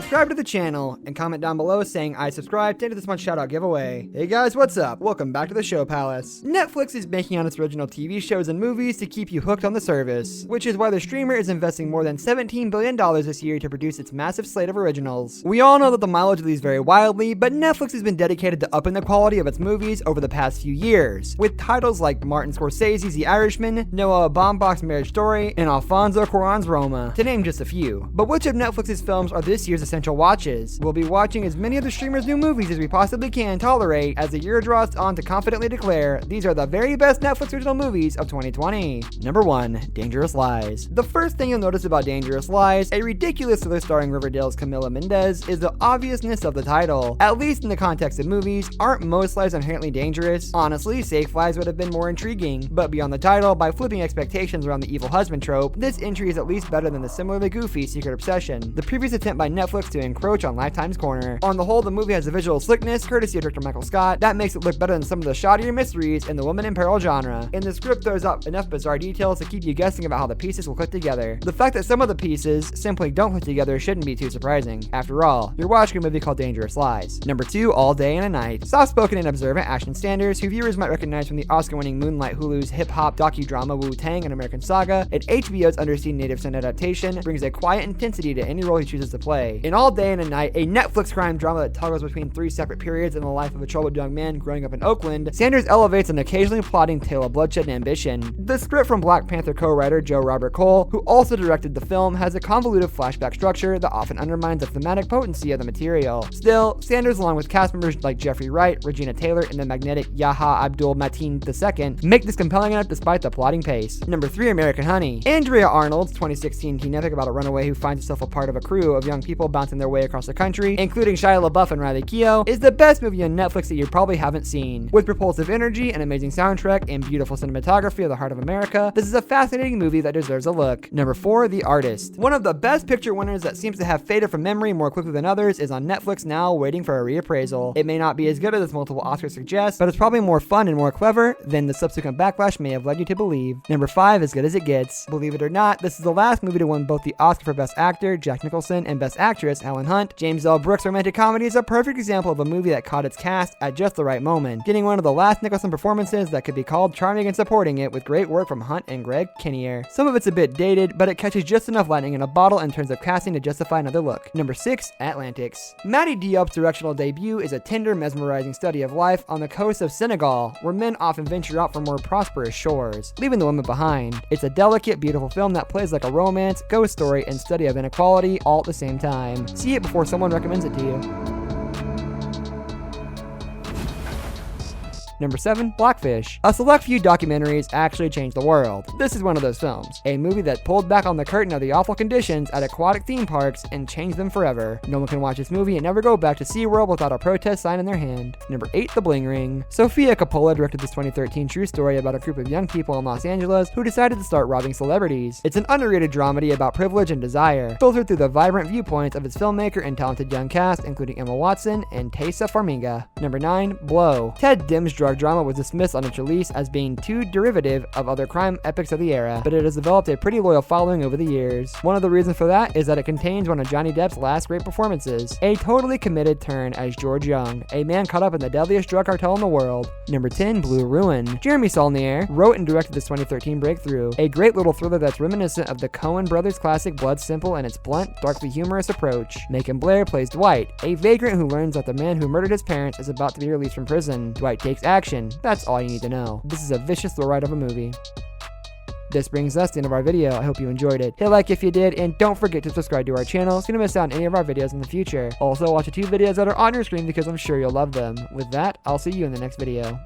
subscribe to the channel, and comment down below saying I subscribed to enter this month's shoutout giveaway. Hey guys, what's up? Welcome back to the Show Palace. Netflix is banking on its original TV shows and movies to keep you hooked on the service, which is why the streamer is investing more than $17 billion this year to produce its massive slate of originals. We all know that the mileage of these vary wildly, but Netflix has been dedicated to upping the quality of its movies over the past few years, with titles like Martin Scorsese's The Irishman, Noah Baumbach's Marriage Story, and Alfonso Cuarón's Roma, to name just a few. But which of Netflix's films are this year's essential watches? We'll be watching as many of the streamer's new movies as we possibly can tolerate as the year draws on to confidently declare these are the very best Netflix original movies of 2020. Number 1. Dangerous Lies. The first thing you'll notice about Dangerous Lies, a ridiculous thriller starring Riverdale's Camila Mendez, is the obviousness of the title. At least in the context of movies, aren't most lies inherently dangerous? Honestly, Safe Lies would have been more intriguing, but beyond the title, by flipping expectations around the evil husband trope, this entry is at least better than the similarly goofy Secret Obsession, the previous attempt by Netflix to encroach on Lifetime's corner. On the whole, the movie has a visual slickness, courtesy of director Michael Scott, that makes it look better than some of the shoddier mysteries in the Woman in Peril genre, and the script throws out enough bizarre details to keep you guessing about how the pieces will click together. The fact that some of the pieces simply don't click together shouldn't be too surprising. After all, you're watching a movie called Dangerous Lies. Number 2, All Day and a Night. Soft-spoken and observant Ashton Sanders, who viewers might recognize from the Oscar-winning Moonlight, Hulu's hip-hop docudrama Wu-Tang: An American Saga, and HBO's Undersea Native Son adaptation, brings a quiet intensity to any role he chooses to play. In All Day and a Night, a Netflix crime drama that toggles between 3 separate periods in the life of a troubled young man growing up in Oakland, Sanders elevates an occasionally plotting tale of bloodshed and ambition. The script from Black Panther co-writer Joe Robert Cole, who also directed the film, has a convoluted flashback structure that often undermines the thematic potency of the material. Still, Sanders, along with cast members like Jeffrey Wright, Regina Taylor, and the magnetic Yaha Abdul Mateen II, make this compelling enough despite the plotting pace. Number 3, American Honey. Andrea Arnold's 2016 teen epic about a runaway who finds herself a part of a crew of young people bouncing their way across the country, including Shia LaBeouf and Riley Keough, is the best movie on Netflix that you probably haven't seen. With propulsive energy, an amazing soundtrack, and beautiful cinematography of the heart of America, this is a fascinating movie that deserves a look. Number 4, The Artist. One of the best picture winners that seems to have faded from memory more quickly than others is on Netflix now, waiting for a reappraisal. It may not be as good as its multiple Oscars suggest, but it's probably more fun and more clever than the subsequent backlash may have led you to believe. Number 5, As Good as It Gets. Believe it or not, this is the last movie to win both the Oscar for Best Actor, Jack Nicholson, and Best Actress, Helen Hunt. James L. Brooks' romantic comedy is a perfect example of a movie that caught its cast at just the right moment, getting one of the last Nicholson performances that could be called charming and supporting it, with great work from Hunt and Greg Kinnear. Some of it's a bit dated, but it catches just enough lightning in a bottle in terms of casting to justify another look. Number 6, Atlantics. Matty Diop's directorial debut is a tender, mesmerizing study of life on the coast of Senegal, where men often venture out for more prosperous shores, leaving the women behind. It's a delicate, beautiful film that plays like a romance, ghost story, and study of inequality all at the same time. See it before someone recommends it to you. Number 7, Blackfish. A select few documentaries actually changed the world. This is one of those films. A movie that pulled back on the curtain of the awful conditions at aquatic theme parks and changed them forever. No one can watch this movie and never go back to SeaWorld without a protest sign in their hand. Number 8, The Bling Ring. Sofia Coppola directed this 2013 true story about a group of young people in Los Angeles who decided to start robbing celebrities. It's an underrated dramedy about privilege and desire, filtered through the vibrant viewpoints of its filmmaker and talented young cast, including Emma Watson and Taysa Farmiga. Number 9, Blow. Ted Dim's drug drama was dismissed on its release as being too derivative of other crime epics of the era, but it has developed a pretty loyal following over the years. One of the reasons for that is that it contains one of Johnny Depp's last great performances, a totally committed turn as George Young, a man caught up in the deadliest drug cartel in the world. Number 10, Blue Ruin. Jeremy Saulnier wrote and directed this 2013 breakthrough, a great little thriller that's reminiscent of the Coen brothers' classic Blood Simple in its blunt, darkly humorous approach. Macon Blair plays Dwight, a vagrant who learns that the man who murdered his parents is about to be released from prison. Dwight takes action. That's all you need to know. This is a vicious thrill ride of a movie. This brings us to the end of our video. I hope you enjoyed it. Hit like if you did, and don't forget to subscribe to our channel so you don't miss out on any of our videos in the future. Also, watch the 2 videos that are on your screen because I'm sure you'll love them. With that, I'll see you in the next video.